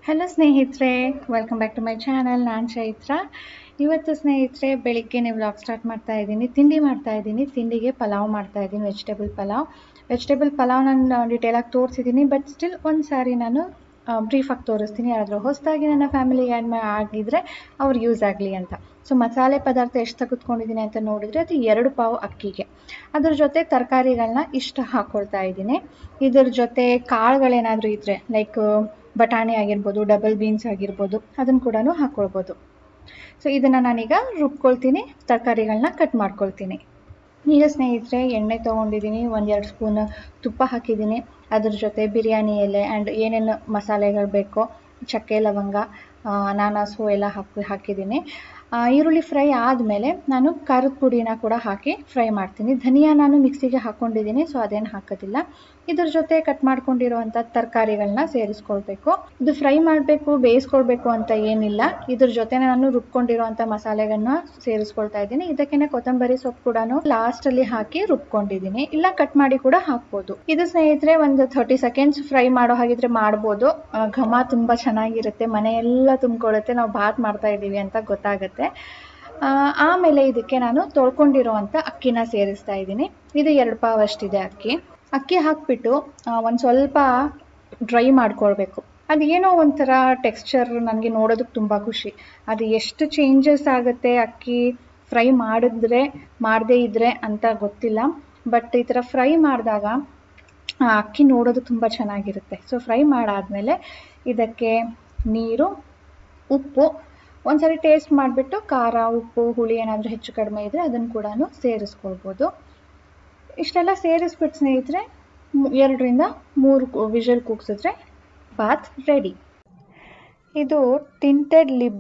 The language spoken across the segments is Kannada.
ಹಲೋ ಸ್ನೇಹಿತರೆ, welcome back to my channel. ನಾನು ಚೈತ್ರ. ಇವತ್ತು ಸ್ನೇಹಿತರೆ ಬೆಳಿಗ್ಗೆನೇ ವ್ಲಾಗ್ ಸ್ಟಾರ್ಟ್ ಮಾಡ್ತಾ ಇದ್ದೀನಿ. ತಿಂಡಿ ಮಾಡ್ತಾ ಇದ್ದೀನಿ. ತಿಂಡಿಗೆ ಪಲಾವ್ ಮಾಡ್ತಾ ಇದ್ದೀನಿ, ವೆಜಿಟೇಬಲ್ ಪಲಾವ್ ನಾನು ಡೀಟೇಲಾಗಿ ತೋರಿಸಿದ್ದೀನಿ. ಬಟ್ ಸ್ಟಿಲ್ ಒಂದು ಸಾರಿ ನಾನು ಬ್ರೀಫಾಗಿ ತೋರಿಸ್ತೀನಿ. ಯಾರಾದರೂ ಹೊಸದಾಗಿ ನನ್ನ ಫ್ಯಾಮಿಲಿಗೆ ಆಗಿದ್ರೆ ಅವ್ರಿಗೆ ಯೂಸ್ ಆಗಲಿ ಅಂತ. ಸೊ ಮಸಾಲೆ ಪದಾರ್ಥ ಎಷ್ಟು ತೆಗೆದುಕೊಂಡಿದ್ದೀನಿ ಅಂತ ನೋಡಿದರೆ ಅದು 2 ಪಾವು ಅಕ್ಕಿಗೆ. ಅದ್ರ ಜೊತೆ ತರಕಾರಿಗಳನ್ನ ಇಷ್ಟ ಹಾಕ್ಕೊಳ್ತಾ ಇದ್ದೀನಿ. ಇದ್ರ ಜೊತೆ ಕಾಳುಗಳೇನಾದರೂ ಇದ್ದರೆ ಲೈಕ್ ಬಟಾಣಿ ಆಗಿರ್ಬೋದು, ಡಬಲ್ ಬೀನ್ಸ್ ಆಗಿರ್ಬೋದು, ಅದನ್ನು ಕೂಡ ಹಾಕ್ಕೊಳ್ಬೋದು. ಸೊ ಇದನ್ನು ನಾನೀಗ ರುಬ್ಕೊಳ್ತೀನಿ, ತರಕಾರಿಗಳನ್ನ ಕಟ್ ಮಾಡ್ಕೊಳ್ತೀನಿ. ಈಗ ಸ್ನೇಹಿತರೆ ಎಣ್ಣೆ ತೊಗೊಂಡಿದ್ದೀನಿ, 1-2 ಸ್ಪೂನ್ ತುಪ್ಪ ಹಾಕಿದ್ದೀನಿ. ಅದ್ರ ಜೊತೆ ಬಿರಿಯಾನಿ ಎಲೆ ಆ್ಯಂಡ್ ಏನೇನು ಮಸಾಲೆಗಳು ಬೇಕೋ, ಚಕ್ಕೆ ಲವಂಗ, ಅನಾನಸು ಎಲ್ಲ ಹಾಕಿದ್ದೀನಿ. ಈರುಳ್ಳಿ ಫ್ರೈ ಆದಮೇಲೆ ನಾನು ಖಾರದ ಪುಡಿನ ಕೂಡ ಹಾಕಿ ಫ್ರೈ ಮಾಡ್ತೀನಿ. ಧನಿಯಾ ನಾನು ಮಿಕ್ಸಿಗೆ ಹಾಕ್ಕೊಂಡಿದ್ದೀನಿ, ಸೊ ಅದೇನು ಹಾಕೋದಿಲ್ಲ. ಇದ್ರ ಜೊತೆ ಕಟ್ ಮಾಡ್ಕೊಂಡಿರೋವಂಥ ತರಕಾರಿಗಳನ್ನ ಸೇರಿಸ್ಕೊಳ್ಬೇಕು. ಇದು ಫ್ರೈ ಮಾಡಬೇಕು, ಬೇಯಿಸ್ಕೊಳ್ಬೇಕು ಅಂತ ಏನಿಲ್ಲ. ಇದ್ರ ಜೊತೆ ನಾನು ರುಬ್ಕೊಂಡಿರೋವಂಥ ಮಸಾಲೆಗಳನ್ನ ಸೇರಿಸ್ಕೊಳ್ತಾ ಇದ್ದೀನಿ. ಇದಕ್ಕೇನೆ ಕೊತ್ತಂಬರಿ ಸೊಪ್ಪು ಕೂಡ ಲಾಸ್ಟಲ್ಲಿ ಹಾಕಿ ರುಬ್ಕೊಂಡಿದ್ದೀನಿ, ಇಲ್ಲ ಕಟ್ ಮಾಡಿ ಕೂಡ ಹಾಕ್ಬೋದು. ಇದು ಸ್ನೇಹಿತರೆ ಒಂದು 30 ಸೆಕೆಂಡ್ಸ್ ಫ್ರೈ ಮಾಡೋ ಹಾಗಿದ್ರೆ ಮಾಡ್ಬೋದು. ಘಮ ತುಂಬ ಚೆನ್ನಾಗಿರುತ್ತೆ, ಮನೆಯೆಲ್ಲ ತುಂಬಿಕೊಳ್ಳುತ್ತೆ, ನಾವು ಬಾತ್ ಮಾಡ್ತಾ ಇದ್ದೀವಿ ಅಂತ ಗೊತ್ತಾಗುತ್ತೆ. ಆಮೇಲೆ ಇದಕ್ಕೆ ನಾನು ತೊಳ್ಕೊಂಡಿರೋವಂಥ ಅಕ್ಕಿನ ಸೇರಿಸ್ತಾ ಇದ್ದೀನಿ. ಇದು 2 ಪಾವ್ ಅಷ್ಟಿದೆ ಅಕ್ಕಿ ಹಾಕಿಬಿಟ್ಟು ಒಂದು ಸ್ವಲ್ಪ ಡ್ರೈ ಮಾಡ್ಕೊಳ್ಬೇಕು. ಅದು ಏನೋ ಒಂಥರ ಟೆಕ್ಸ್ಚರ್ ನನಗೆ ನೋಡೋದಕ್ಕೆ ತುಂಬ ಖುಷಿ. ಅದು ಎಷ್ಟು ಚೇಂಜಸ್ ಆಗುತ್ತೆ ಅಕ್ಕಿ ಫ್ರೈ ಮಾಡದೇ ಇದ್ದರೆ ಅಂತ ಗೊತ್ತಿಲ್ಲ. ಬಟ್ ಈ ಥರ ಫ್ರೈ ಮಾಡಿದಾಗ ಅಕ್ಕಿ ನೋಡೋದು ತುಂಬ ಚೆನ್ನಾಗಿರುತ್ತೆ. ಸೊ ಫ್ರೈ ಮಾಡಾದಮೇಲೆ ಇದಕ್ಕೆ ನೀರು, ಉಪ್ಪು, ಒಂದ್ಸರಿ ಟೇಸ್ಟ್ ಮಾಡಿಬಿಟ್ಟು ಖಾರ, ಉಪ್ಪು, ಹುಳಿ ಏನಾದರೂ ಹೆಚ್ಚು ಕಡಿಮೆ ಇದ್ದರೆ ಅದನ್ನು ಕೂಡ ಸೇರಿಸ್ಕೊಳ್ಬೋದು. ಇಷ್ಟೆಲ್ಲ ಸೇರಿಸ್ಬಿಟ್ಟು ಸ್ನೇಹಿತರೆ 2ರಿಂದ 3 ವಿಷಲ್ ಕೂಗಿಸಿದ್ರೆ ಬಾತ್ ರೆಡಿ. ಇದು ಟಿಂಟೆಡ್ ಲಿಪ್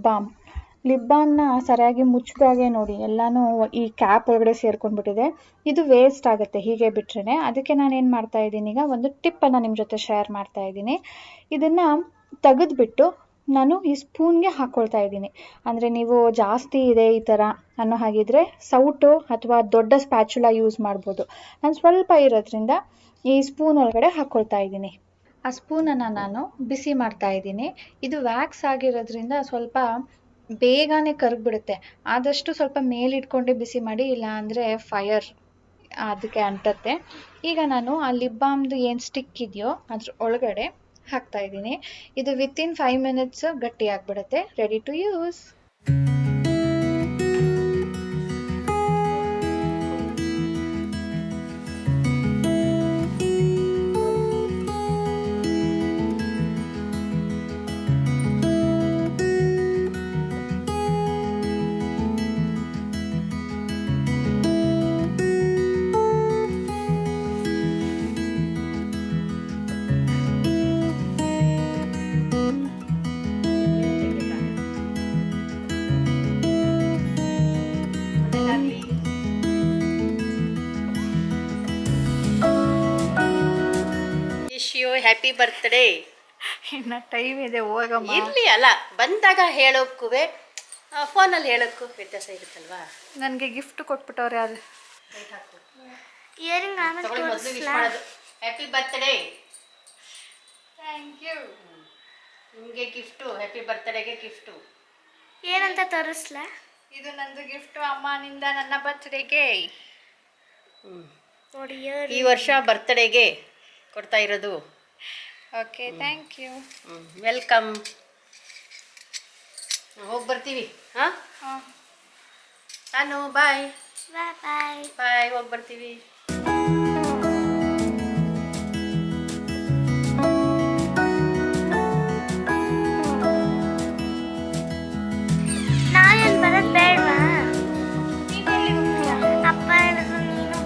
ಬಾಮ್ನ ಸರಿಯಾಗಿ ಮುಚ್ಚಿದಾಗೆ ನೋಡಿ ಎಲ್ಲನೂ ಈ ಕ್ಯಾಪ್ ಒಳಗಡೆ ಸೇರ್ಕೊಂಡ್ಬಿಟ್ಟಿದೆ. ಇದು ವೇಸ್ಟ್ ಆಗುತ್ತೆ ಹೀಗೆ ಬಿಟ್ರೆ. ಅದಕ್ಕೆ ನಾನು ಏನು ಮಾಡ್ತಾ ಇದ್ದೀನಿ, ಈಗ ಒಂದು ಟಿಪ್ಪನ್ನು ನಿಮ್ಮ ಜೊತೆ ಶೇರ್ ಮಾಡ್ತಾ ಇದ್ದೀನಿ. ಇದನ್ನು ತೆಗೆದುಬಿಟ್ಟು ನಾನು ಈ ಸ್ಪೂನ್ಗೆ ಹಾಕ್ಕೊಳ್ತಾ ಇದ್ದೀನಿ. ಅಂದರೆ ನೀವು ಜಾಸ್ತಿ ಇದೆ ಈ ಥರ ಅನ್ನೋ ಹಾಗಿದ್ರೆ ಸೌಟು ಅಥವಾ ದೊಡ್ಡ ಸ್ಪ್ಯಾಚುಲಾ ಯೂಸ್ ಮಾಡ್ಬೋದು. ನಾನು ಸ್ವಲ್ಪ ಇರೋದ್ರಿಂದ ಈ ಸ್ಪೂನ್ ಒಳಗಡೆ ಹಾಕ್ಕೊಳ್ತಾ ಇದ್ದೀನಿ. ಆ ಸ್ಪೂನನ್ನು ನಾನು ಬಿಸಿ ಮಾಡ್ತಾ ಇದ್ದೀನಿ. ಇದು ವ್ಯಾಕ್ಸ್ ಆಗಿರೋದ್ರಿಂದ ಸ್ವಲ್ಪ ಬೇಗನೆ ಕರಗಿಬಿಡುತ್ತೆ. ಆದಷ್ಟು ಸ್ವಲ್ಪ ಮೇಲಿಟ್ಕೊಂಡೆ ಬಿಸಿ ಮಾಡಿ, ಇಲ್ಲ ಅಂದರೆ ಫೈರ್ ಅದಕ್ಕೆ ಅಂಟತ್ತೆ. ಈಗ ನಾನು ಆ ಲಿಪ್ ಬಾಮ್ದು ಏನು ಸ್ಟಿಕ್ ಇದೆಯೋ ಅದ್ರ ಒಳಗಡೆ ಹಾಕ್ತಾ ಇದ್ದೀನಿ. ಇದು ವಿತಿನ್ 5 ಮಿನಿಟ್ಸ್ ಗಟ್ಟಿ ಆಗಿಬಿಡುತ್ತೆ, ready to use. Happy birthday. ಇನ್ನು ಟೈಮ್ ಇದೆ, ಹೋಗಮ್ಮ. ಇರಲಿ, ಅಲ್ಲ ಬಂದಾಗ ಹೇಳೋಕ್ಕೂ ಫೋನಲ್ಲಿ ಹೇಳೋಕ್ಕೂ ವ್ಯತ್ಯಾಸ ಇರುತ್ತಲ್ವಾ. ನನಗೆ ಗಿಫ್ಟ್ ಕೊಟ್ಬಿಟ್ಟವ್ರೆ. ಅದು ಹ್ಯಾಪಿ ಬರ್ತ್ಡೇ. Thank you. ನಿಮಗೆ ಗಿಫ್ಟು, ಹ್ಯಾಪಿ ಬರ್ತ್ಡೇಗೆ ಗಿಫ್ಟು ಏನಂತ ತೋರಿಸ್ಲ? ಇದು ನಂದು ಗಿಫ್ಟು ಅಮ್ಮನಿಂದ ನನ್ನ ಬರ್ತ್ಡೇಗೆ. ನೋಡಿ, ಈ ವರ್ಷ ಬರ್ತ್ಡೇಗೆ ಕೊಡ್ತಾ ಇರೋದು. Okay, thank you. ವೆಲ್ಕಮ್. ಹೋಗಿ ಬರ್ತೀವಿ. ಹಾಂ, ಸಾನು ಬಾಯ್. ಬಾಯ್ ಬಾಯ್, ಹೋಗಿ ಬರ್ತೀವಿ. ನಾನೇನು ಬರೋದು ಬೇಡವಾ? ಅಪ್ಪ ಹೇಳಿದ್ರು ನೀನು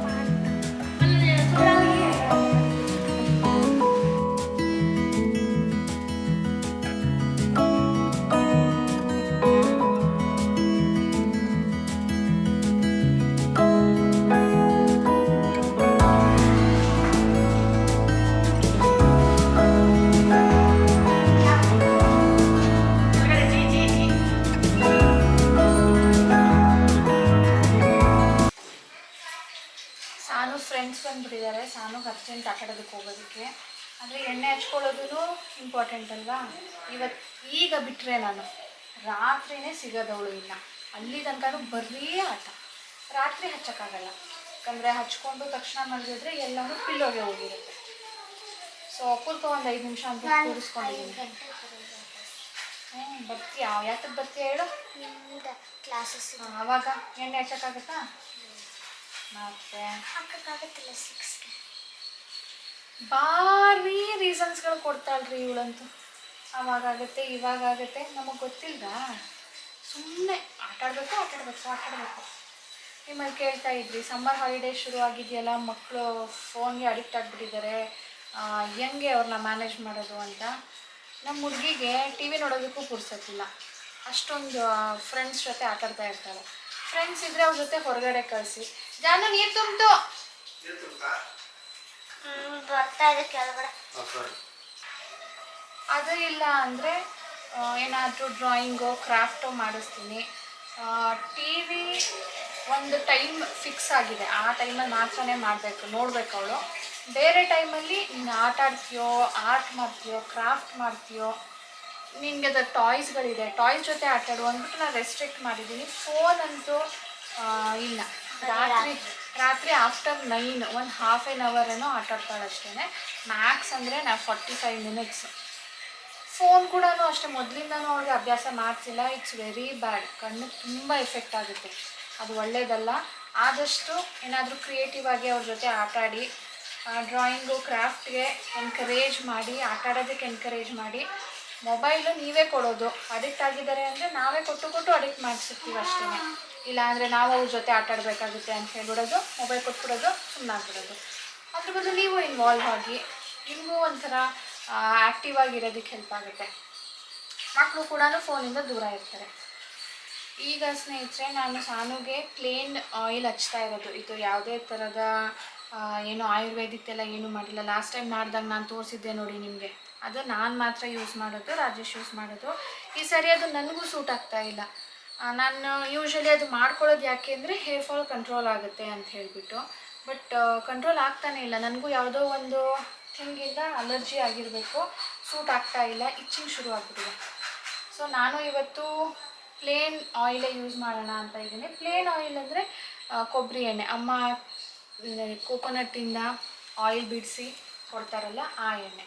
ಫ್ರೆಂಡ್ಸ್ ಬಂದುಬಿಟ್ಟಿದ್ದಾರೆ. ಸಾನುಗೆ ಅರ್ಜೆಂಟ್ ಆಟಾಡೋದಕ್ಕೆ ಹೋಗೋದಕ್ಕೆ. ಅಂದರೆ ಎಣ್ಣೆ ಹಚ್ಕೊಳ್ಳೋದು ಇಂಪಾರ್ಟೆಂಟ್ ಅಲ್ವಾ. ಈಗ ಬಿಟ್ಟರೆ ನಾನು ರಾತ್ರಿನೇ ಸಿಗೋದವಳು ಇಲ್ಲ, ಅಲ್ಲಿ ತನಕ ಬರೀ ಆಟ. ರಾತ್ರಿ ಹಚ್ಚೋಕ್ಕಾಗಲ್ಲ, ಯಾಕಂದರೆ ಹಚ್ಕೊಂಡು ತಕ್ಷಣ ಮಲಗಿದ್ರೆ ಎಲ್ಲನೂ ಪಿಲ್ಲೋಗೆ ಹೋಗಿರುತ್ತೆ. ಸೊ ಅಪೂರ್ವ ಒಂದು 5 ನಿಮಿಷ ಅಂತ ಕೂರಿಸ್ಕೊಂಡಿದ್ದೀನಿ. ಬರ್ತೀಯಾ? ಯಾತಕ್ಕೆ ಬರ್ತೀಯ ಹೇಳು? ಕ್ಲಾಸಸ್ ಆವಾಗ ಎಣ್ಣೆ ಹಚ್ಚೋಕ್ಕಾಗತ್ತಾ? ಮತ್ತೆ ಹಾಕೋಕ್ಕಾಗತ್ತಿಲ್ಲ 6ಗೆ. ಭಾರಿ ರೀಸನ್ಸ್ಗಳು ಕೊಡ್ತಾಳ್ರಿ ಇವಳಂತೂ. ಅವಾಗಾಗುತ್ತೆ ಇವಾಗಾಗುತ್ತೆ, ನಮಗೆ ಗೊತ್ತಿಲ್ವಾ? ಸುಮ್ಮನೆ ಆಟಾಡಬೇಕು. ನಿಮ್ಮಲ್ಲಿ ಕೇಳ್ತಾ ಇದ್ರಿ ಸಮ್ಮರ್ ಹಾಲಿಡೇ ಶುರು ಆಗಿದೆಯಲ್ಲ, ಮಕ್ಕಳು ಫೋನ್ಗೆ ಅಡಿಕ್ಟ್ ಆಗಿಬಿಟ್ಟಿದ್ದಾರೆ, ಹೆಂಗೆ ಅವ್ರನ್ನ ಮ್ಯಾನೇಜ್ ಮಾಡೋದು ಅಂತ. ನಮ್ಮ ಹುಡುಗಿಗೆ ಟಿ ವಿ ನೋಡೋದಕ್ಕೂ ಪುರ್ಸೋತ್ತಿಲ್ಲ, ಅಷ್ಟೊಂದು ಫ್ರೆಂಡ್ಸ್ ಜೊತೆ ಆಟಾಡ್ತಾ ಇರ್ತಾಳೆ. ಫ್ರೆಂಡ್ಸ್ ಇದ್ದರೆ ಅವ್ರ ಜೊತೆ ಹೊರಗಡೆ ಕಳಿಸಿ. ಜಾನು ನೀರು ತುಂಬಿತು ಬರ್ತಾ ಇದೆ ಕೆಳಗಡೆ. ಅದು ಇಲ್ಲ ಅಂದರೆ ಏನಾದರೂ ಡ್ರಾಯಿಂಗೋ ಕ್ರಾಫ್ಟೋ ಮಾಡಿಸ್ತೀನಿ. ಟಿ ವಿ ಒಂದು ಟೈಮ್ ಫಿಕ್ಸ್ ಆಗಿದೆ, ಆ ಟೈಮಲ್ಲಿ ಮಾತ್ರನೇ ಮಾಡಬೇಕು, ನೋಡಬೇಕು ಅವಳು. ಬೇರೆ ಟೈಮಲ್ಲಿ ನೀನು ಆಟ ಆಡ್ತೀಯೋ, ಆರ್ಟ್ ಮಾಡ್ತೀಯೋ, ಕ್ರಾಫ್ಟ್ ಮಾಡ್ತೀಯೋ, ನಿನಗೆ ಅದು ಟಾಯ್ಸ್ಗಳಿದೆ, ಟಾಯ್ಸ್ ಜೊತೆ ಆಟಾಡು ಅಂದ್ಬಿಟ್ಟು ನಾನು ರೆಸ್ಟ್ರಿಕ್ಟ್ ಮಾಡಿದ್ದೀನಿ. ಫೋನ್ ಅಂತೂ ಇಲ್ಲ. ರಾತ್ರಿ ಆಫ್ಟರ್ 9 ಒಂದು ಹಾಫ್ ಆನ್ ಅವರೇನೋ ಆಟಾಡ್ತಾಳೆ ಅಷ್ಟೇ, ಮ್ಯಾಕ್ಸ್ ಅಂದರೆ 45 ಮಿನಿಟ್ಸ್. ಫೋನ್ ಕೂಡ ಅಷ್ಟೇ, ಮೊದಲಿಂದನೂ ಅವ್ಳಿಗೆ ಅಭ್ಯಾಸ ಮಾಡ್ತಿಲ್ಲ. ಇಟ್ಸ್ ವೆರಿ ಬ್ಯಾಡ್, ಕಣ್ಣು ತುಂಬ ಎಫೆಕ್ಟ್ ಆಗುತ್ತೆ, ಅದು ಒಳ್ಳೆಯದಲ್ಲ. ಆದಷ್ಟು ಏನಾದರೂ ಕ್ರಿಯೇಟಿವ್ ಆಗಿ ಅವ್ರ ಜೊತೆ ಆಟಾಡಿ, ಡ್ರಾಯಿಂಗು ಕ್ರಾಫ್ಟ್ಗೆ ಎನ್ಕರೇಜ್ ಮಾಡಿ, ಆಟಾಡೋದಕ್ಕೆ ಎನ್ಕರೇಜ್ ಮಾಡಿ. ಮೊಬೈಲು ನೀವೇ ಕೊಡೋದು, ಅಡಿಕ್ಟ್ ಆಗಿದ್ದಾರೆ ಅಂದರೆ ನಾವೇ ಕೊಟ್ಟು ಅಡಿಕ್ಟ್ ಮಾಡಿಸಿರ್ತೀವಿ ಅಷ್ಟೇ. ಇಲ್ಲ ಅಂದರೆ ನಾವು ಅವ್ರ ಜೊತೆ ಆಟಾಡಬೇಕಾಗುತ್ತೆ ಅಂತ ಹೇಳ್ಬಿಡೋದು, ಮೊಬೈಲ್ ಕೊಟ್ಬಿಡೋದು, ಸುಮ್ಮನಾಗ್ಬಿಡೋದು. ಅದ್ರ ಬದಲು ನೀವು ಇನ್ವಾಲ್ವ್ ಆಗಿ ನಿಮಗೂ ಒಂಥರ ಆ್ಯಕ್ಟಿವ್ ಆಗಿರೋದಕ್ಕೆ ಹೆಲ್ಪ್ ಆಗುತ್ತೆ. ಮಕ್ಕಳು ಕೂಡ ಫೋನಿಂದ ದೂರ ಇರ್ತಾರೆ. ಈಗ ಸ್ನೇಹಿತರೆ, ನಾನು ಸಾನುಗೆ ಪ್ಲೇನ್ ಆಯಿಲ್ ಹಚ್ತಾ ಇರೋದು. ಇದು ಯಾವುದೇ ಥರದ ಏನು ಆಯುರ್ವೇದಿಕ್ ಎಲ್ಲ ಏನೂ ಮಾಡಿಲ್ಲ. ಲಾಸ್ಟ್ ಟೈಮ್ ಮಾಡಿದಾಗ ನಾನು ತೋರಿಸಿದ್ದೆ ನೋಡಿ ನಿಮಗೆ, ಅದು ನಾನು ಮಾತ್ರ ಯೂಸ್ ಮಾಡೋದು, ರಾಜೇಶ್ ಯೂಸ್ ಮಾಡೋದು. ಈ ಸರಿ ಅದು ನನಗೂ ಸೂಟ್ ಆಗ್ತಾ ಇಲ್ಲ. ನಾನು ಯೂಶ್ವಲಿ ಅದು ಮಾಡ್ಕೊಳ್ಳೋದು ಯಾಕೆ ಅಂದರೆ ಹೇರ್ ಫಾಲ್ ಕಂಟ್ರೋಲ್ ಆಗುತ್ತೆ ಅಂತ ಹೇಳಿಬಿಟ್ಟು, ಬಟ್ ಕಂಟ್ರೋಲ್ ಆಗ್ತಾನೇ ಇಲ್ಲ. ನನಗೂ ಯಾವುದೋ ಒಂದು ಥಿಂಗಿಂದ ಅಲರ್ಜಿ ಆಗಿರಬೇಕು, ಸೂಟ್ ಆಗ್ತಾ ಇಲ್ಲ, ಇಚ್ಚಿಂಗ್ ಶುರು ಆಗ್ಬಿಟ್ಟಿದೆ. ಸೊ ನಾನು ಇವತ್ತು ಪ್ಲೇನ್ ಆಯಿಲೇ ಯೂಸ್ ಮಾಡೋಣ ಅಂತ ಇದ್ದೀನಿ. ಪ್ಲೇನ್ ಆಯಿಲ್ ಅಂದರೆ ಕೊಬ್ಬರಿ ಎಣ್ಣೆ, ಅಮ್ಮ ಕೋಕೋನಟ್ಟಿಂದ ಆಯಿಲ್ ಬಿಡಿಸಿ ಕೊಡ್ತಾರಲ್ಲ ಆ ಎಣ್ಣೆ.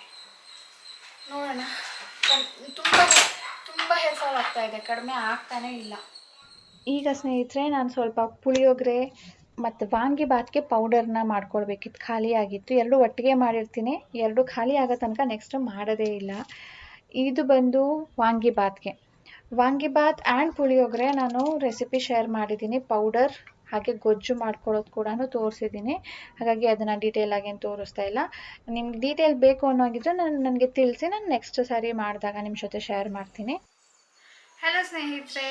ನೋಡೋಣ. ತುಂಬ ಹೇರ್ ಫಾಲ್ ಆಗ್ತಾಯಿದೆ, ಕಡಿಮೆ ಆಗ್ತಾನೇ ಇಲ್ಲ. ಈಗ ಸ್ನೇಹಿತರೆ, ನಾನು ಸ್ವಲ್ಪ ಪುಳಿಯೋಗರೆ ಮತ್ತು ವಾಂಗಿಬಾತ್ಗೆ ಪೌಡರ್ನ ಮಾಡ್ಕೊಳ್ಬೇಕಿತ್ತು, ಖಾಲಿ ಆಗಿತ್ತು. ಎರಡು ಒಟ್ಟಿಗೆ ಮಾಡಿರ್ತೀನಿ, ಎರಡು ಖಾಲಿ ಆಗೋ ತನಕ ನೆಕ್ಸ್ಟ್ ಮಾಡೋದೇ ಇಲ್ಲ. ಇದು ಬಂದು ವಾಂಗಿಬಾತ್ ಆ್ಯಂಡ್ ಪುಳಿಯೋಗರೆ ನಾನು ರೆಸಿಪಿ ಶೇರ್ ಮಾಡಿದ್ದೀನಿ. ಪೌಡರ್ ಹಾಗೆ ಗೊಜ್ಜು ಮಾಡ್ಕೊಳ್ಳೋದು ಕೂಡ ತೋರಿಸಿದ್ದೀನಿ, ಹಾಗಾಗಿ ಅದನ್ನು ಡೀಟೇಲಾಗಿ ಏನು ತೋರಿಸ್ತಾ ಇಲ್ಲ. ನಿಮ್ಗೆ ಡೀಟೇಲ್ ಬೇಕು ಅನ್ನೋಗಿದ್ರೆ ನನಗೆ ತಿಳಿಸಿ, ನಾನು ನೆಕ್ಸ್ಟ್ ಸಾರಿ ಮಾಡಿದಾಗ ನಿಮ್ಮ ಜೊತೆ ಶೇರ್ ಮಾಡ್ತೀನಿ. ಹಲೋ ಸ್ನೇಹಿತರೆ,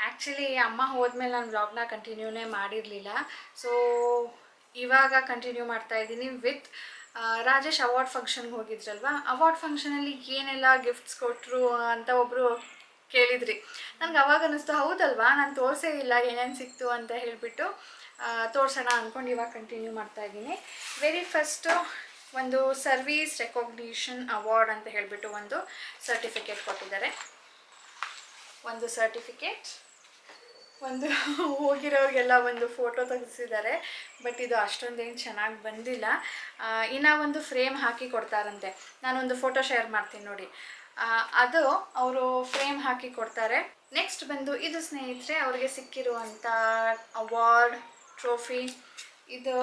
ಆ್ಯಕ್ಚುಲಿ ಅಮ್ಮ ಹೋದ್ಮೇಲೆ ನಾನು ವ್ಲಾಗ್ನ ಕಂಟಿನ್ಯೂನೇ ಮಾಡಿರಲಿಲ್ಲ. ಸೊ ಇವಾಗ ಕಂಟಿನ್ಯೂ ಮಾಡ್ತಾಯಿದ್ದೀನಿ ವಿತ್ ರಾಜೇಶ್ ಅವಾರ್ಡ್ ಫಂಕ್ಷನ್ಗೆ ಹೋಗಿದ್ರಲ್ವ. ಅವಾರ್ಡ್ ಫಂಕ್ಷನಲ್ಲಿ ಏನೆಲ್ಲ ಗಿಫ್ಟ್ಸ್ ಕೊಟ್ಟರು ಅಂತ ಒಬ್ಬರು ಕೇಳಿದ್ರಿ. ನನಗೆ ಅವಾಗ ಅನ್ನಿಸ್ತು, ಹೌದಲ್ವಾ ನಾನು ತೋರಿಸೇ ಇಲ್ಲ ಏನೇನು ಸಿಕ್ತು ಅಂತ ಹೇಳಿಬಿಟ್ಟು ತೋರಿಸೋಣ ಅಂದ್ಕೊಂಡು ಇವಾಗ ಕಂಟಿನ್ಯೂ ಮಾಡ್ತಾಯಿದ್ದೀನಿ. ವೆರಿ ಫಸ್ಟು ಒಂದು ಸರ್ವೀಸ್ ರೆಕಾಗ್ನಿಷನ್ ಅವಾರ್ಡ್ ಅಂತ ಹೇಳಿಬಿಟ್ಟು ಒಂದು ಸರ್ಟಿಫಿಕೇಟ್ ಕೊಟ್ಟಿದ್ದಾರೆ. ಒಂದು ಸರ್ಟಿಫಿಕೇಟ್, ಒಂದು ಹೋಗಿರೋರಿಗೆಲ್ಲ ಒಂದು ಫೋಟೋ ತೆಗೆಸಿದ್ದಾರೆ, ಬಟ್ ಇದು ಅಷ್ಟೊಂದೇನು ಚೆನ್ನಾಗಿ ಬಂದಿಲ್ಲ. ಇನ್ನೂ ಒಂದು ಫ್ರೇಮ್ ಹಾಕಿ ಕೊಡ್ತಾರಂತೆ, ನಾನೊಂದು ಫೋಟೋ ಶೇರ್ ಮಾಡ್ತೀನಿ ನೋಡಿ. ಅದು ಅವರು ಫ್ರೇಮ್ ಹಾಕಿ ಕೊಡ್ತಾರೆ. ನೆಕ್ಸ್ಟ್ ಬಂದು ಇದು ಸ್ನೇಹಿತರೆ, ಅವರಿಗೆ ಸಿಕ್ಕಿರುವಂಥ ಅವಾರ್ಡ್ ಟ್ರೋಫಿ. ಇದು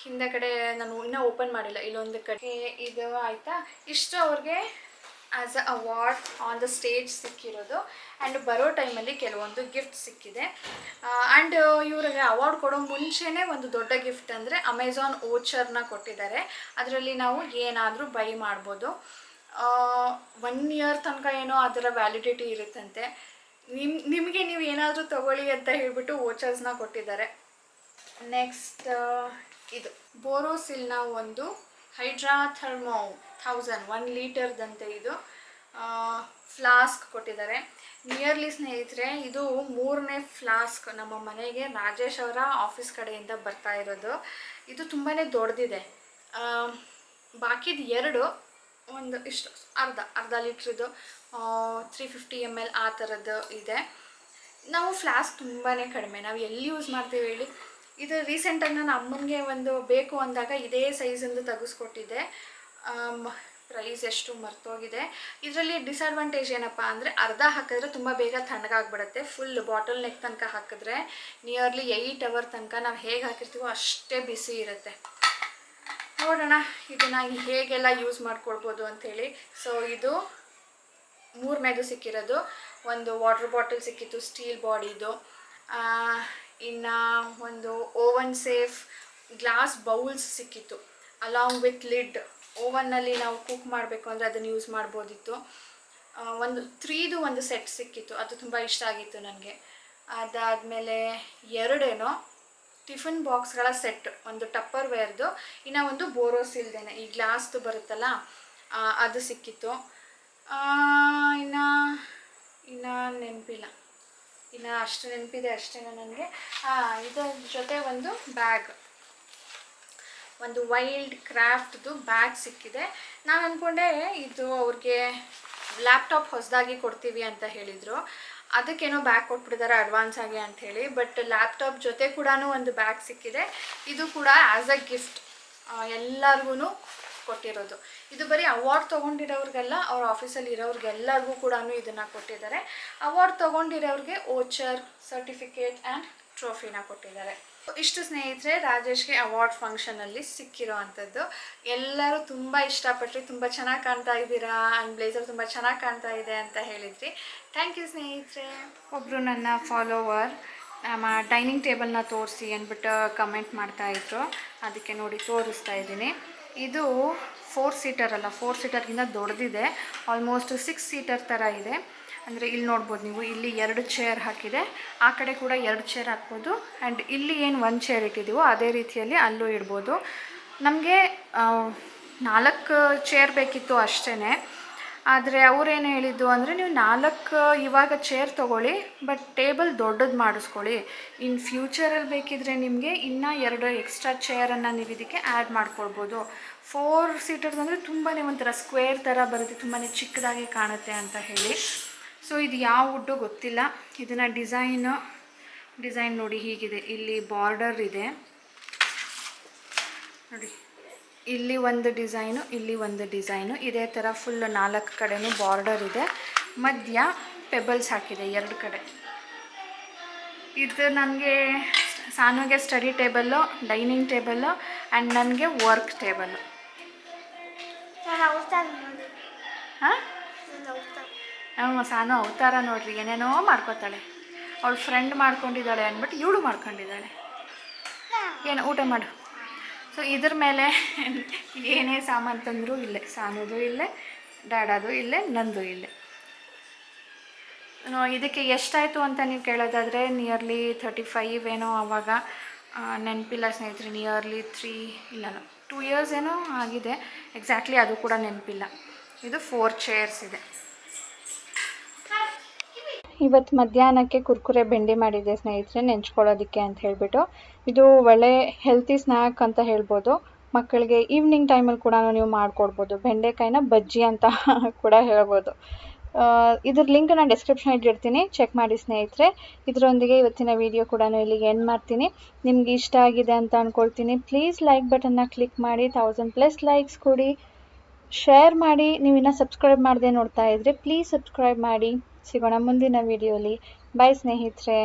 ಹಿಂದೆ ಕಡೆ ನಾನು ಇನ್ನೂ ಓಪನ್ ಮಾಡಿಲ್ಲ, ಇಲ್ಲೊಂದು ಕಡೆ ಇದು ಆಯಿತಾ. ಇಷ್ಟು ಅವ್ರಿಗೆ as a award on the stage ಸಿಕ್ಕಿರೋದು. ಆ್ಯಂಡ್ ಬರೋ ಟೈಮಲ್ಲಿ ಕೆಲವೊಂದು ಗಿಫ್ಟ್ ಸಿಕ್ಕಿದೆ. ಆ್ಯಂಡ್ ಇವ್ರಿಗೆ ಅವಾರ್ಡ್ ಕೊಡೋ ಮುಂಚೆನೇ ಒಂದು ದೊಡ್ಡ ಗಿಫ್ಟ್ ಅಂದರೆ ಅಮೆಝಾನ್ ವೋಚರ್ನ ಕೊಟ್ಟಿದ್ದಾರೆ. ಅದರಲ್ಲಿ ನಾವು ಏನಾದರೂ ಬೈ ಮಾಡ್ಬೋದು. 1 ಇಯರ್ ತನಕ ಏನೋ ಅದರ ವ್ಯಾಲಿಡಿಟಿ ಇರುತ್ತಂತೆ. ನಿಮಗೆ ನೀವು ಏನಾದರೂ ತೊಗೊಳ್ಳಿ ಅಂತ ಹೇಳಿಬಿಟ್ಟು ವೋಚರ್ಸ್ನ ಕೊಟ್ಟಿದ್ದಾರೆ. ನೆಕ್ಸ್ಟ್ ಇದು ಬೋರೋಸಿಲ್ನ ಒಂದು ಹೈಡ್ರಾ ಥರ್ಮೋ 1000 1 ಲೀಟರ್ದಂತೆ ಇದು ಫ್ಲಾಸ್ಕ್ ಕೊಟ್ಟಿದ್ದಾರೆ. ನಿಯರ್ಲಿ ಸ್ನೇಹಿತರೆ, ಇದು 3ನೇ ಫ್ಲಾಸ್ಕ್ ನಮ್ಮ ಮನೆಗೆ ರಾಜೇಶ್ ಅವರ ಆಫೀಸ್ ಕಡೆಯಿಂದ ಬರ್ತಾ ಇರೋದು. ಇದು ತುಂಬಾ ದೊಡ್ಡದಿದೆ. ಬಾಕಿದು 2 ಒಂದು ಇಷ್ಟು ಅರ್ಧ ಲೀಟ್ರದ್ದು 350 ml ಆ ಥರದ್ದು ಇದೆ. ನಾವು ಫ್ಲಾಸ್ಕ್ ತುಂಬಾ ಕಡಿಮೆ ನಾವು ಎಲ್ಲಿ ಯೂಸ್ ಮಾಡ್ತೀವಿ ಹೇಳಿ. ಇದು ರೀಸೆಂಟಾಗಿ ನಾನು ಅಮ್ಮನಿಗೆ ಒಂದು ಬೇಕು ಅಂದಾಗ ಇದೇ ಸೈಜಿಂದು ತೆಗೆಸ್ಕೊಟ್ಟಿದ್ದೆ. ಪ್ರೈಸ್ ಎಷ್ಟು ಮರ್ತೋಗಿದೆ. ಇದರಲ್ಲಿ ಡಿಸಡ್ವಾಂಟೇಜ್ ಏನಪ್ಪ ಅಂದರೆ ಅರ್ಧ ಹಾಕಿದ್ರೆ ತುಂಬ ಬೇಗ ತಣ್ಣಗಾಗ್ಬಿಡುತ್ತೆ. ಫುಲ್ ಬಾಟಲ್ ನೆಕ್ ತನಕ ಹಾಕಿದ್ರೆ ನಿಯರ್ಲಿ 8 hour ತನಕ ನಾವು ಹೇಗೆ ಹಾಕಿರ್ತೀವೋ ಅಷ್ಟೇ ಬಿಸಿ ಇರುತ್ತೆ. ನೋಡೋಣ ಇದನ್ನು ಹೇಗೆಲ್ಲ ಯೂಸ್ ಮಾಡ್ಕೊಳ್ಬೋದು ಅಂಥೇಳಿ. ಸೊ ಇದು 3ನೇದು ಸಿಕ್ಕಿರೋದು. ಒಂದು ವಾಟರ್ ಬಾಟಲ್ ಸಿಕ್ಕಿತ್ತು ಸ್ಟೀಲ್ ಬಾಡಿದು. ಇನ್ನು ಒಂದು ಓವನ್ ಸೇಫ್ ಗ್ಲಾಸ್ ಬೌಲ್ಸ್ ಸಿಕ್ಕಿತ್ತು ಅಲಾಂಗ್ ವಿತ್ ಲಿಡ್. ಓವನ್ನಲ್ಲಿ ನಾವು ಕುಕ್ ಮಾಡಬೇಕು ಅಂದರೆ ಅದನ್ನು ಯೂಸ್ ಮಾಡ್ಬೋದಿತ್ತು. ಒಂದು 3ದು ಒಂದು ಸೆಟ್ ಸಿಕ್ಕಿತ್ತು, ಅದು ತುಂಬ ಇಷ್ಟ ಆಗಿತ್ತು ನನಗೆ. ಅದಾದಮೇಲೆ 2 ಟಿಫಿನ್ ಬಾಕ್ಸ್ಗಳ ಸೆಟ್, ಒಂದು ಟಪ್ಪರ್ ವೇರ್ದು, ಇನ್ನು ಒಂದು ಬೋರೋಸಿಲ್ದೇನೆ ಈ ಗ್ಲಾಸ್ದು ಬರುತ್ತಲ್ಲ ಅದು ಸಿಕ್ಕಿತ್ತು. ಇನ್ನು ನೆನಪಿಲ್ಲ, ಇನ್ನು ಅಷ್ಟು ನೆನಪಿದೆ ಅಷ್ಟೇ ನನಗೆ. ಇದರ ಜೊತೆ ಒಂದು ಬ್ಯಾಗ್, ಒಂದು ವೈಲ್ಡ್ ಕ್ರಾಫ್ಟ್ದು ಬ್ಯಾಗ್ ಸಿಕ್ಕಿದೆ. ನಾನು ಅಂದ್ಕೊಂಡೆ ಇದು ಅವ್ರಿಗೆ ಲ್ಯಾಪ್ಟಾಪ್ ಹೊಸದಾಗಿ ಕೊಡ್ತೀವಿ ಅಂತ ಹೇಳಿದರು, ಅದಕ್ಕೇನೋ ಬ್ಯಾಗ್ ಕೊಟ್ಬಿಟ್ಟಿದ್ದಾರೆ ಅಡ್ವಾನ್ಸ್ ಆಗಿ ಅಂಥೇಳಿ. ಬಟ್ ಲ್ಯಾಪ್ಟಾಪ್ ಜೊತೆ ಕೂಡ ಒಂದು ಬ್ಯಾಗ್ ಸಿಕ್ಕಿದೆ. ಇದು ಕೂಡ ಆ್ಯಸ್ ಅ ಗಿಫ್ಟ್ ಎಲ್ಲರಿಗೂ ಕೊಟ್ಟಿರೋದು. ಇದು ಬರೀ ಅವಾರ್ಡ್ ತೊಗೊಂಡಿರೋರಿಗೆಲ್ಲ, ಅವ್ರ ಆಫೀಸಲ್ಲಿ ಇರೋರಿಗೆಲ್ಲರಿಗೂ ಕೂಡ ಇದನ್ನು ಕೊಟ್ಟಿದ್ದಾರೆ. ಅವಾರ್ಡ್ ತೊಗೊಂಡಿರೋರಿಗೆ ಓಚರ್, ಸರ್ಟಿಫಿಕೇಟ್ ಆ್ಯಂಡ್ ಟ್ರೋಫಿನ ಕೊಟ್ಟಿದ್ದಾರೆ. ಇಷ್ಟು ಸ್ನೇಹಿತರೆ ರಾಜೇಶ್ಗೆ ಅವಾರ್ಡ್ ಫಂಕ್ಷನಲ್ಲಿ ಸಿಕ್ಕಿರೋ ಅಂಥದ್ದು. ಎಲ್ಲರೂ ತುಂಬ ಇಷ್ಟಪಟ್ಟರು, ತುಂಬ ಚೆನ್ನಾಗಿ ಕಾಣ್ತಾ ಇದ್ದೀರಾ, ಆ್ಯಂಡ್ ಬ್ಲೇಸರ್ ತುಂಬ ಚೆನ್ನಾಗಿ ಕಾಣ್ತಾ ಇದೆ ಅಂತ ಹೇಳಿದ್ರಿ. ಥ್ಯಾಂಕ್ ಯು ಸ್ನೇಹಿತರೆ. ಒಬ್ಬರು ನನ್ನ ಫಾಲೋವರ್ ನಮ್ಮ ಡೈನಿಂಗ್ ಟೇಬಲ್ನ ತೋರಿಸಿ ಅಂದ್ಬಿಟ್ಟು ಕಮೆಂಟ್ ಮಾಡ್ತಾಯಿದ್ರು, ಅದಕ್ಕೆ ನೋಡಿ ತೋರಿಸ್ತಾ ಇದ್ದೀನಿ. ಇದು 4 ಸೀಟರ್ ಅಲ್ಲ, 4 ಸೀಟರ್ಗಿಂತ ದೊಡ್ಡದಿದೆ. ಆಲ್ಮೋಸ್ಟ್ 6 ಸೀಟರ್ ಥರ ಇದೆ. ಅಂದರೆ ಇಲ್ಲಿ ನೋಡ್ಬೋದು ನೀವು, ಇಲ್ಲಿ 2 ಚೇರ್ ಹಾಕಿದೆ, ಆ ಕಡೆ ಕೂಡ 2 ಚೇರ್ ಹಾಕ್ಬೋದು. ಆ್ಯಂಡ್ ಇಲ್ಲಿ ಏನು 1 ಚೇರ್ ಇಟ್ಟಿದ್ದೀವೋ ಅದೇ ರೀತಿಯಲ್ಲಿ ಅಲ್ಲೂ ಇಡ್ಬೋದು. ನಮಗೆ 4 ಚೇರ್ ಬೇಕಿತ್ತು ಅಷ್ಟೇ. ಆದರೆ ಅವರೇನು ಹೇಳಿದ್ದು ಅಂದರೆ ನೀವು 4 ಇವಾಗ ಚೇರ್ ತೊಗೊಳ್ಳಿ, ಬಟ್ ಟೇಬಲ್ ದೊಡ್ಡದು ಮಾಡಿಸ್ಕೊಳ್ಳಿ. ಇನ್ ಫ್ಯೂಚರಲ್ಲಿ ಬೇಕಿದ್ರೆ ನಿಮಗೆ ಇನ್ನೂ 2 ಎಕ್ಸ್ಟ್ರಾ ಚೇರನ್ನು ನೀವು ಇದಕ್ಕೆ ಆ್ಯಡ್ ಮಾಡ್ಕೊಳ್ಬೋದು. 4 ಸೀಟರ್ಸ್ ಅಂದರೆ ತುಂಬಾ ಒಂಥರ ಸ್ಕ್ವೇರ್ ಥರ ಬರುತ್ತೆ, ತುಂಬಾ ಚಿಕ್ಕದಾಗಿ ಕಾಣುತ್ತೆ ಅಂತ ಹೇಳಿ. ಸೊ ಇದು ಯಾವ ವುಡ್ಡು ಗೊತ್ತಿಲ್ಲ. ಇದನ್ನು ಡಿಸೈನ್ ನೋಡಿ ಹೀಗಿದೆ. ಇಲ್ಲಿ ಬಾರ್ಡರ್ ಇದೆ ನೋಡಿ, ಇಲ್ಲಿ ಒಂದು ಡಿಸೈನು, ಇಲ್ಲಿ ಒಂದು ಡಿಸೈನು, ಇದೇ ಥರ ಫುಲ್ 4 ಕಡೆನೂ ಬಾರ್ಡರ್ ಇದೆ. ಮಧ್ಯ ಪೆಬಲ್ಸ್ ಹಾಕಿದೆ 2 ಕಡೆ. ಇದು ನನಗೆ ಸಾನುಗೆ study table, dining table and ನನಗೆ ವರ್ಕ್ ಟೇಬಲ್ಲು. ಹಾಂ, ಸಾನು ಅವತಾರ ನೋಡ್ರಿ, ಏನೇನೋ ಮಾಡ್ಕೊತಾಳೆ. ಅವಳು ಫ್ರೆಂಡ್ ಮಾಡ್ಕೊಂಡಿದ್ದಾಳೆ ಅಂದ್ಬಿಟ್ಟು ಇವಳು ಮಾಡ್ಕೊಂಡಿದ್ದಾಳೆ. ಏನು ಊಟ ಮಾಡು. ಸೊ ಇದ್ರ ಮೇಲೆ ಏನೇ ಸಾಮಾನು ತಂದರೂ ಇಲ್ಲೇ, ಸಾನುದು ಇಲ್ಲೇ, ಡ್ಯಾಡದು ಇಲ್ಲೇ, ನಂದು ಇಲ್ಲೇ. ಇದಕ್ಕೆ ಎಷ್ಟಾಯಿತು ಅಂತ ನೀವು ಕೇಳೋದಾದರೆ ನಿಯರ್ಲಿ 35 ಏನೋ ಆವಾಗ, ನೆನಪಿಲ್ಲ ಸ್ನೇಹಿತರೆ. ನಿಯರ್ಲಿ 2 ಇಯರ್ಸ್ ಏನೋ ಆಗಿದೆ ಎಕ್ಸಾಕ್ಟ್ಲಿ, ಅದು ಕೂಡ ನೆನಪಿಲ್ಲ. ಇದು 4 ಚೇರ್ಸ್ ಇದೆ. ಇವತ್ತು ಮಧ್ಯಾಹ್ನಕ್ಕೆ ಕುರ್ಕುರೆ ಬೆಂಡಿ ಮಾಡಿದ್ದೆ ಸ್ನೇಹಿತರೆ, ನೆಂಚ್ಕೊಳ್ಳೋದಕ್ಕೆ ಅಂತ ಹೇಳಿಬಿಟ್ಟು. ಇದು ಒಳ್ಳೆ ಹೆಲ್ತಿ ಸ್ನ್ಯಾಕ್ ಅಂತ ಹೇಳ್ಬೋದು. ಮಕ್ಕಳಿಗೆ ಈವ್ನಿಂಗ್ ಟೈಮಲ್ಲಿ ಕೂಡ ನೀವು ಮಾಡಿಕೊಡ್ಬೋದು. ಬೆಂಡೆಕಾಯಿನ ಬಜ್ಜಿ ಅಂತ ಕೂಡ ಹೇಳ್ಬೋದು. ಇದ್ರ ಲಿಂಕ್ ನಾನು ಡಿಸ್ಕ್ರಿಪ್ಷನಲ್ಲಿ ಇಡ್ತೀನಿ, ಚೆಕ್ ಮಾಡಿ ಸ್ನೇಹಿತರೆ. ಇದರೊಂದಿಗೆ ಇವತ್ತಿನ ವಿಡಿಯೋ ಕೂಡ ಇಲ್ಲಿಗೆ ಎಂಡ್ ಮಾಡ್ತೀನಿ. ನಿಮ್ಗೆ ಇಷ್ಟ ಆಗಿದೆ ಅಂತ ಅಂದ್ಕೊಳ್ತೀನಿ. ಪ್ಲೀಸ್ ಲೈಕ್ ಬಟನ್ನ ಕ್ಲಿಕ್ ಮಾಡಿ, 1000+ ಲೈಕ್ಸ್ ಕೊಡಿ, ಶೇರ್ ಮಾಡಿ. ನೀವು ಇನ್ನೂ ಸಬ್ಸ್ಕ್ರೈಬ್ ಮಾಡದೆ ನೋಡ್ತಾ ಇದ್ದರೆ ಪ್ಲೀಸ್ ಸಬ್ಸ್ಕ್ರೈಬ್ ಮಾಡಿ. ಸಿಗೋಣ ಮುಂದಿನ ವಿಡಿಯೋಲಿ. ಬಾಯ್ ಸ್ನೇಹಿತರೆ.